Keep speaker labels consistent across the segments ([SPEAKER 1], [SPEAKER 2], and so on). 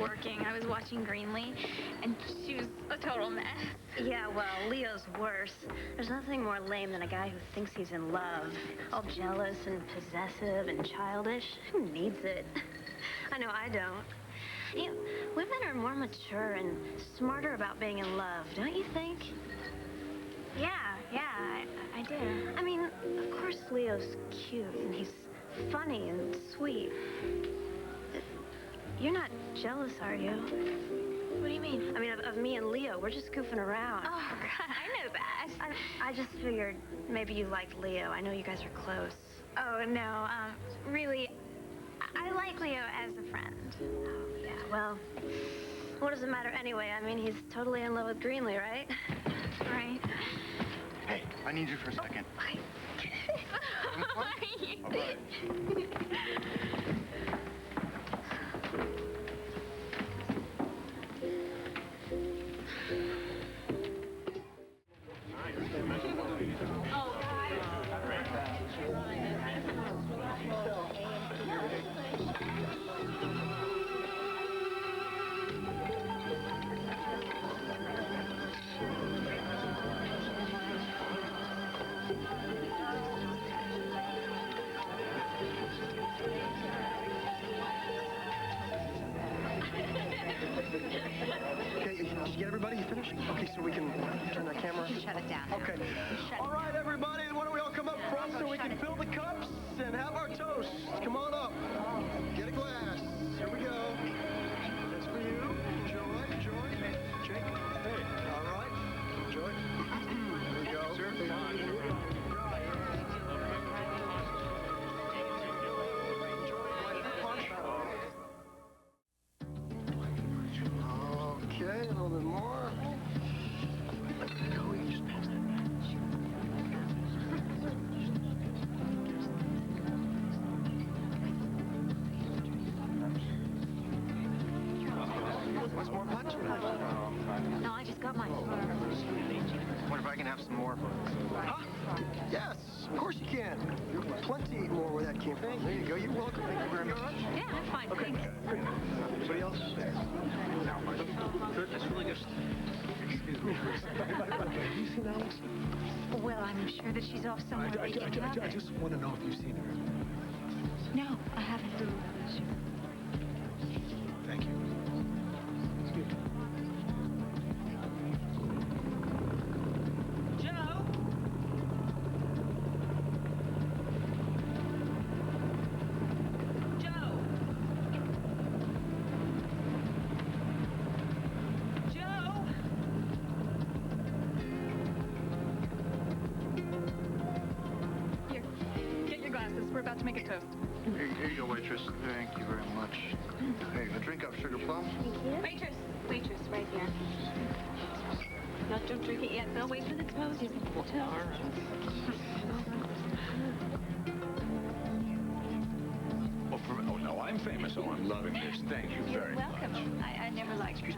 [SPEAKER 1] working. I was watching Greenlee, and she was a total mess.
[SPEAKER 2] Yeah, well, Leo's worse. There's nothing more lame than a guy who thinks he's in love. All jealous and possessive and childish. Who needs it? I know I don't. You know, women are more mature and smarter about being in love, don't you think?
[SPEAKER 1] Yeah, I do.
[SPEAKER 2] I mean, of course Leo's cute and he's funny and sweet. You're not jealous, are you?
[SPEAKER 1] What do you mean?
[SPEAKER 2] I mean, of me and Leo. We're just goofing around.
[SPEAKER 1] Oh, God, I know that.
[SPEAKER 2] I just figured maybe you liked Leo. I know you guys are close.
[SPEAKER 1] Oh, no, really, I like Leo as a friend.
[SPEAKER 2] Oh, yeah, well, what does it matter anyway? I mean, he's totally in love with Greenlee, right?
[SPEAKER 1] Right.
[SPEAKER 3] Hey, I need you for a second.
[SPEAKER 1] Why are you?
[SPEAKER 3] All right.
[SPEAKER 4] Okay, did you get everybody? You finished? Okay, so we can turn that camera.
[SPEAKER 5] Shut it down.
[SPEAKER 4] Okay. All right, everybody, why don't we all come up front so we can fill the cups and have our toast? Come on up. Get a glass. Here we go. That's for you. Enjoy, enjoy. Jake. Hey. All right. Enjoy. There we go. Sir. Okay, a little bit more. What's more punch?
[SPEAKER 2] No, I just got mine.
[SPEAKER 3] Wonder if I can have some more.
[SPEAKER 4] Huh? Yes, of course you can. Plenty more where that came from. There you go. You're welcome. Thank you very much.
[SPEAKER 2] Yeah, I'm fine.
[SPEAKER 4] Okay. Good. Anybody else?
[SPEAKER 3] Good. That's really good. Excuse me.
[SPEAKER 4] Have you seen Alex?
[SPEAKER 2] Well, I'm sure that she's off somewhere.
[SPEAKER 4] I just want to know if you've seen her.
[SPEAKER 2] No, I haven't.
[SPEAKER 4] Thank you.
[SPEAKER 1] We're about to make a toast.
[SPEAKER 3] Here you go, waitress. Thank you very much. Hey, a drink up, sugar plum.
[SPEAKER 2] Thank you.
[SPEAKER 1] Waitress, right here. No, don't drink it yet, Bill. Wait for the toast.
[SPEAKER 6] Oh, no, I'm famous, so I'm loving this. Thank you very much.
[SPEAKER 1] You're welcome. I never liked you.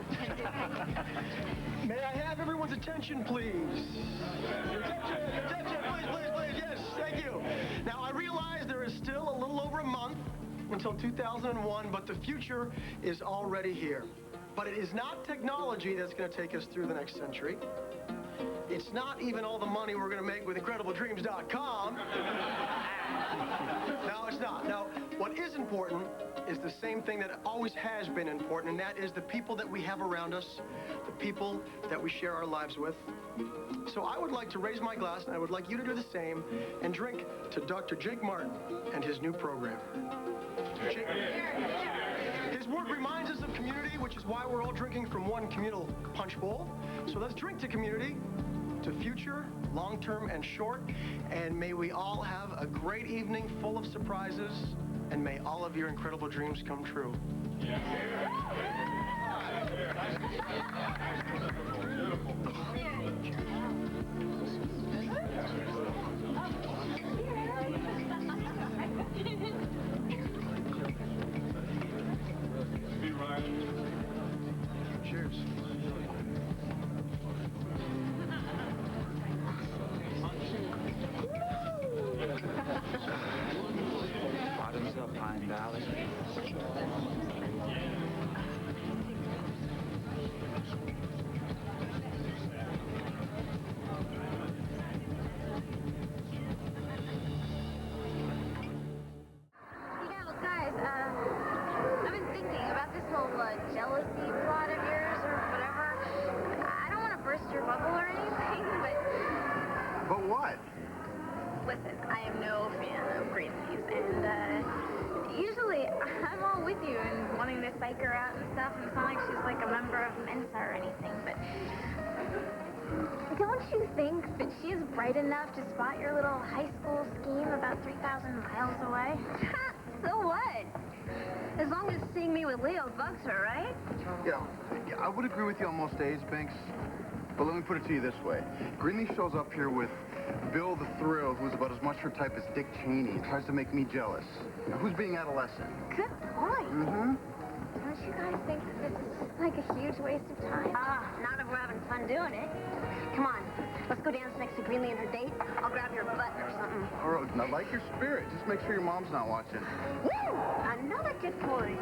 [SPEAKER 4] May I have everyone's attention, please? Attention, please, yes, thank you. Now, I realize there is still a little over a month until 2001, but the future is already here. But it is not technology that's going to take us through the next century. It's not even all the money we're going to make with IncredibleDreams.com. No, it's not. No, what is important is the same thing that always has been important, and that is the people that we have around us, the people that we share our lives with. So I would like to raise my glass, and I would like you to do the same, and drink to Dr. Jake Martin and his new program. His work reminds us of community, which is why we're all drinking from one communal punch bowl. So let's drink to community, to future, long-term, and short. And may we all have a great evening full of surprises, and may all of your incredible dreams come true. Cheers.
[SPEAKER 6] Bottoms up, Pine Valley.
[SPEAKER 2] jealousy plot of yours or whatever. I don't want to burst your bubble or anything, but...
[SPEAKER 3] But what?
[SPEAKER 2] Listen, I am no fan of Greenlee's, and, usually I'm all with you in wanting to psych her out and stuff, and it's not like she's like a member of Mensa or anything, but... Don't you think that she's bright enough to spot your little high school scheme about 3,000 miles away? So what? As long as seeing me with Leo bugs her, right?
[SPEAKER 3] Yeah, I would agree with you on most days, Binks. But let me put it to you this way. Greenlee shows up here with Bill the Thrill, who's about as much her type as Dick Cheney, tries to make me jealous. Now, who's being adolescent?
[SPEAKER 2] Good point.
[SPEAKER 3] Mm-hmm.
[SPEAKER 2] Don't you guys think this is like a huge waste of time? Not if we're having fun doing it. Come on, let's go dance next to Greenlee and her date. I'll grab your butt or something.
[SPEAKER 3] All right, I like your spirit. Just make sure your mom's not watching.
[SPEAKER 2] Woo! Another good point.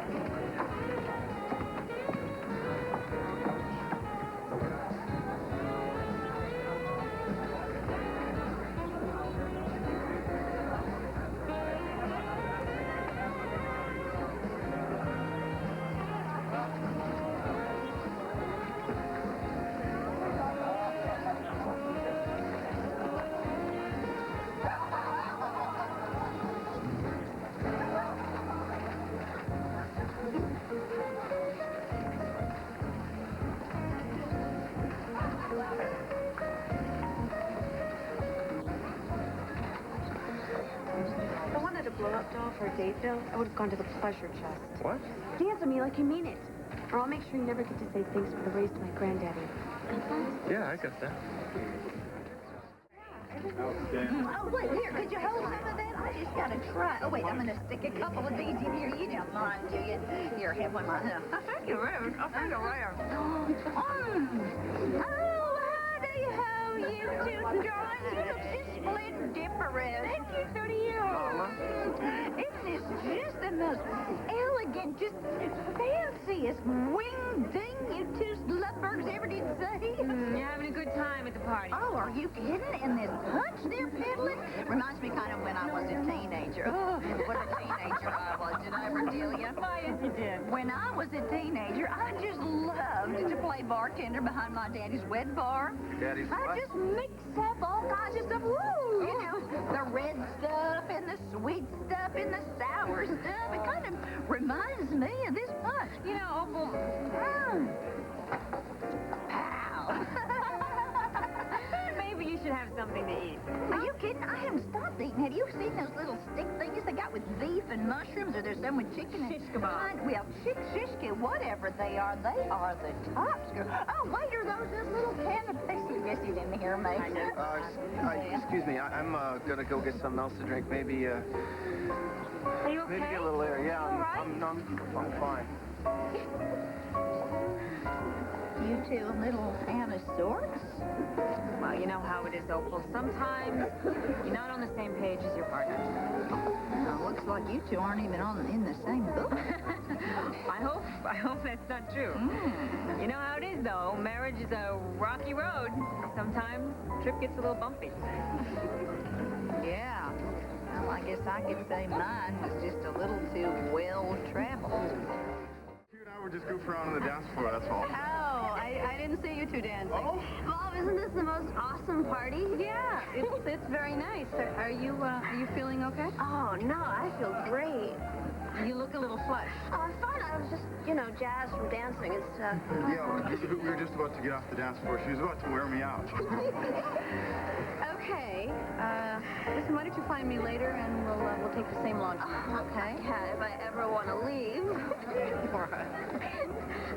[SPEAKER 1] For a date, Bill, I would have gone to the pleasure chest.
[SPEAKER 3] What?
[SPEAKER 1] Dance with me like you mean it. Or I'll make sure you never get to say thanks for the raise to my granddaddy.
[SPEAKER 3] Yeah, I got that.
[SPEAKER 5] Oh, wait, here, could you hold some of that? I just gotta try. Oh, wait, I'm gonna stick a couple of these in here. You don't mind, do you? Here, have one myself. Thank you, Reverend. Oh, thank you, Reverend. Oh, howdy-ho, you two darlings. You look just splendiferous. Thank you, so do you.
[SPEAKER 3] Mama.
[SPEAKER 5] Isn't this just the most elegant, just fanciest wing-ding you two slutbergs ever did say?
[SPEAKER 1] You're having a good time at the party.
[SPEAKER 5] Oh, are you kidding? And this punch they're peddling? Reminds me kind of when I was a teenager. Oh, what a teenager I was. Did I ever tell you?
[SPEAKER 1] Why, yes, you did.
[SPEAKER 5] When I was a teenager, I just loved to play bartender behind my daddy's wet bar.
[SPEAKER 3] Daddy's
[SPEAKER 5] I
[SPEAKER 3] what?
[SPEAKER 5] just mix up all kinds of stuff. Woo! You know, the red stuff and the sweet stuff and the sour stuff. It kind of reminds me of this punch.
[SPEAKER 1] You know, Opal,
[SPEAKER 5] Pow!
[SPEAKER 1] maybe you should have something to eat.
[SPEAKER 5] Are you kidding? I haven't stopped eating. Have you seen those little stick things they got with beef and mushrooms, or there's some with chicken and...
[SPEAKER 1] Shish kebab.
[SPEAKER 5] Well, shishka, whatever they are the tops, girl. Oh, wait, are those this little can of pastry? Yes, you didn't hear me.
[SPEAKER 7] Excuse me, I'm gonna go get something else to drink. Maybe,
[SPEAKER 1] Are you okay?
[SPEAKER 7] maybe get a little air. Yeah,
[SPEAKER 1] all right?
[SPEAKER 7] I'm fine.
[SPEAKER 5] You two a little out of sorts?
[SPEAKER 1] Well, you know how it is, Opal. Sometimes you're not on the same page as your partner.
[SPEAKER 5] Well, looks like you two aren't even in the same book.
[SPEAKER 1] I hope that's not true. You know how it is, though. Marriage is a rocky road. Sometimes the trip gets a little bumpy.
[SPEAKER 5] Yeah. Well, I guess I could say mine was just a little too well-traveled.
[SPEAKER 3] You and I were just goofing around on the dance floor, that's all.
[SPEAKER 2] Oh, I didn't see you two dancing.
[SPEAKER 3] Oh?
[SPEAKER 2] Bob, isn't this the most awesome party?
[SPEAKER 1] Yeah, it's very nice. Are you feeling okay?
[SPEAKER 2] Oh, no, I feel great.
[SPEAKER 1] You look a little flushed.
[SPEAKER 2] Oh, I'm fine. I was just, jazzed from dancing and stuff.
[SPEAKER 3] Yeah, we were just about to get off the dance floor. She was about to wear me out.
[SPEAKER 1] Okay. Listen, why don't you find me later and we'll take the same launch. Okay?
[SPEAKER 2] Yeah, if I ever want to leave.
[SPEAKER 1] All right.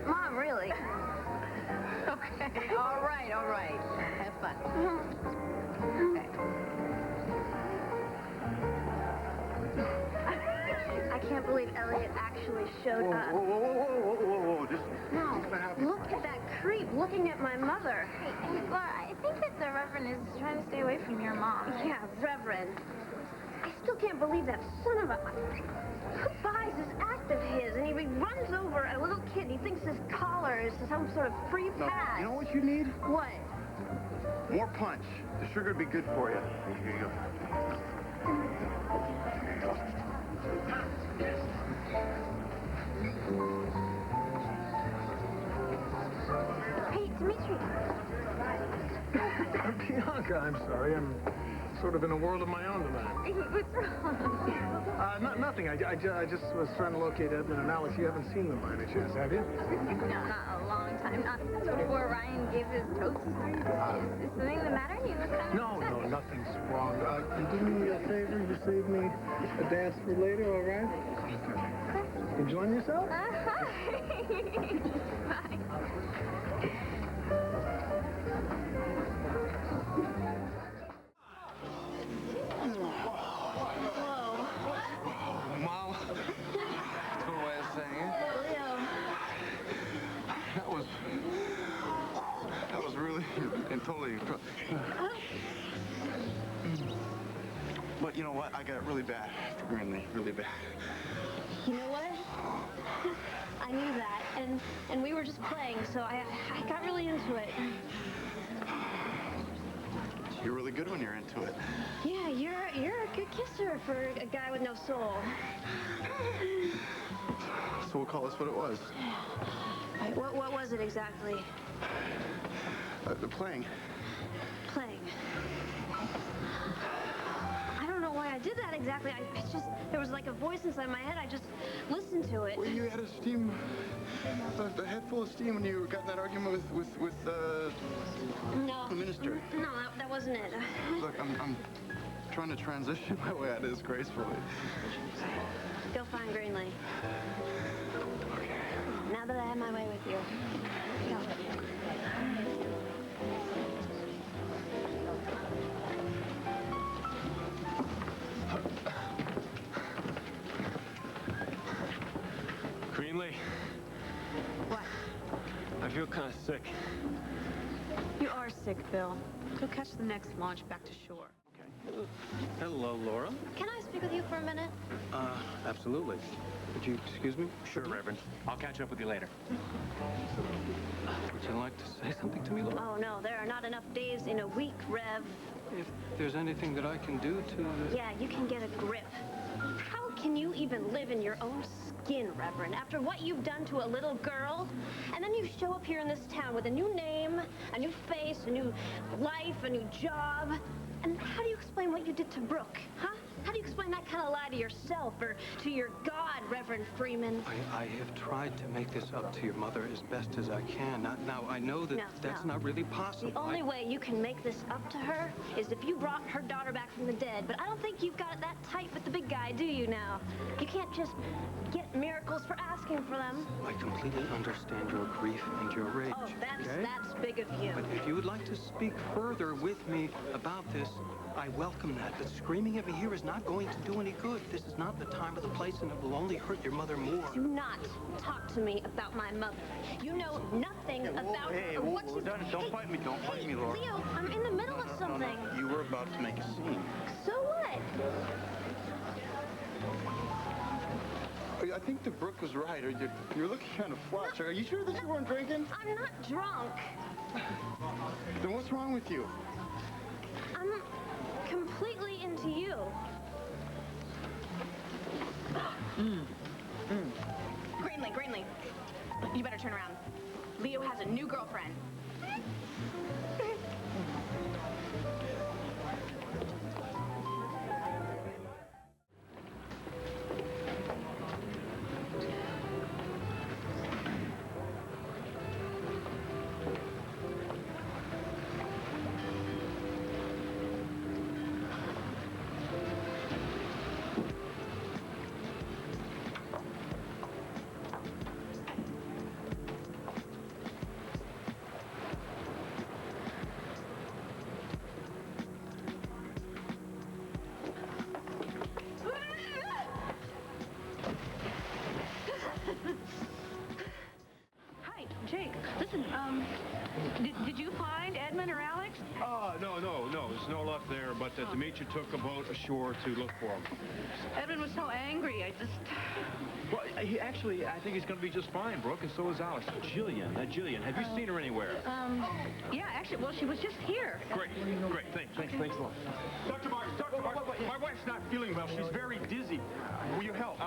[SPEAKER 2] Mom, really?
[SPEAKER 1] Okay. All right. Have fun. Okay.
[SPEAKER 2] I can't believe Elliot actually showed up.
[SPEAKER 3] Whoa. Just...
[SPEAKER 2] No,
[SPEAKER 3] what's gonna happen?
[SPEAKER 2] look at that creep looking at my mother. Hey, Laura, I think that the Reverend is trying to stay away from your mom. Yeah, Reverend. I still can't believe that son of a... Who buys this act of his? And he runs over a little kid. He thinks his collar is some sort of free
[SPEAKER 3] No,
[SPEAKER 2] pass.
[SPEAKER 3] you know what you need?
[SPEAKER 2] What?
[SPEAKER 3] More punch. The sugar would be good for you. Here you go.
[SPEAKER 4] Bianca, I'm sorry. I'm sort of in a world of my own tonight.
[SPEAKER 1] What's wrong?
[SPEAKER 4] Nothing. I just was trying to locate Edmund and Alex. You haven't seen them by any chance, have you?
[SPEAKER 1] No, not a long time. Not since before Ryan gave his toast. Is something the matter? You look kind of
[SPEAKER 4] No,
[SPEAKER 1] upset.
[SPEAKER 4] nothing's wrong. You do me a favor. You save me a dance for later, all right? Enjoying yourself?
[SPEAKER 1] Bye.
[SPEAKER 3] Mom, that's one way of saying it. That was really and totally. But you know what? I got it really bad for Greenlee, really bad.
[SPEAKER 2] You know what? I knew that, and we were just playing, so I got really into it.
[SPEAKER 3] You're really good when you're into it.
[SPEAKER 2] Yeah, you're a good kisser for a guy with no soul.
[SPEAKER 3] So we'll call this what it was.
[SPEAKER 2] Wait, what was it exactly?
[SPEAKER 3] The playing.
[SPEAKER 2] Playing. I don't know why I did that exactly. It's just, there was like a voice inside my head. I just listened to it.
[SPEAKER 3] Well, you had a head full of steam when you got in that argument with
[SPEAKER 2] No.
[SPEAKER 3] the minister.
[SPEAKER 2] No, that wasn't it.
[SPEAKER 3] Look, I'm trying to transition my way out of this gracefully.
[SPEAKER 2] Go find Greenlee.
[SPEAKER 3] Okay.
[SPEAKER 2] Now that I have my way with you. Go.
[SPEAKER 8] Greenlee,
[SPEAKER 2] What?
[SPEAKER 8] I feel kind of sick.
[SPEAKER 9] You are sick, Bill. Go catch the next launch back to shore.
[SPEAKER 7] Hello, Laura.
[SPEAKER 2] Can I speak with you for a minute?
[SPEAKER 7] Absolutely. Would you excuse me?
[SPEAKER 8] Sure, Reverend. I'll catch up with you later.
[SPEAKER 7] Would you like to say something to me, Laura?
[SPEAKER 2] Oh, no, there are not enough days in a week, Rev.
[SPEAKER 7] If there's anything that I can do to...
[SPEAKER 2] Yeah, you can get a grip. How can you even live in your own skin, Reverend, after what you've done to a little girl? And then you show up here in this town with a new name, a new face, a new life, a new job. And how do you explain what you did to Brooke, huh? How do you explain that kind of lie to yourself or to your God, Reverend Freeman?
[SPEAKER 7] I have tried to make this up to your mother as best as I can. Now, I know that that's not really possible.
[SPEAKER 2] The only way you can make this up to her is if you brought her daughter back from the dead. But I don't think you've got it that tight with the big guy, do you now? You can't just get miracles for asking for them.
[SPEAKER 7] I completely understand your grief and your rage.
[SPEAKER 2] Oh,
[SPEAKER 7] okay?
[SPEAKER 2] that's big of you.
[SPEAKER 7] But if you would like to speak further with me about this, I welcome that. But screaming at me here is not going to do any good. This is not the time or the place, and it will only hurt your mother more.
[SPEAKER 2] Do not talk to me about my mother. You know nothing about her. What you...
[SPEAKER 3] Don't fight me. Don't fight me, Laura.
[SPEAKER 2] Leo, I'm in the middle of something.
[SPEAKER 3] No. You were about to make a scene.
[SPEAKER 2] So what?
[SPEAKER 3] I think that Brooke was right. You're looking kind of flush. Are you sure that you weren't drinking?
[SPEAKER 2] I'm not drunk.
[SPEAKER 3] Then what's wrong with you?
[SPEAKER 2] I'm completely into you.
[SPEAKER 9] Greenlee. You better turn around. Leo has a new girlfriend. Hi, Jake. Listen, did you find Edmund or Alex?
[SPEAKER 6] No. There's no luck there, but Dimitri took a boat ashore to look for him.
[SPEAKER 9] Edmund was so angry.
[SPEAKER 6] Well, I think he's going to be just fine, Brooke, and so is Alex. Jillian, have you seen her anywhere?
[SPEAKER 9] Yeah, actually, well, she was just here.
[SPEAKER 6] Great. Thanks a lot. Dr. Barr, my wife's not feeling well. She's very dizzy. Will you help?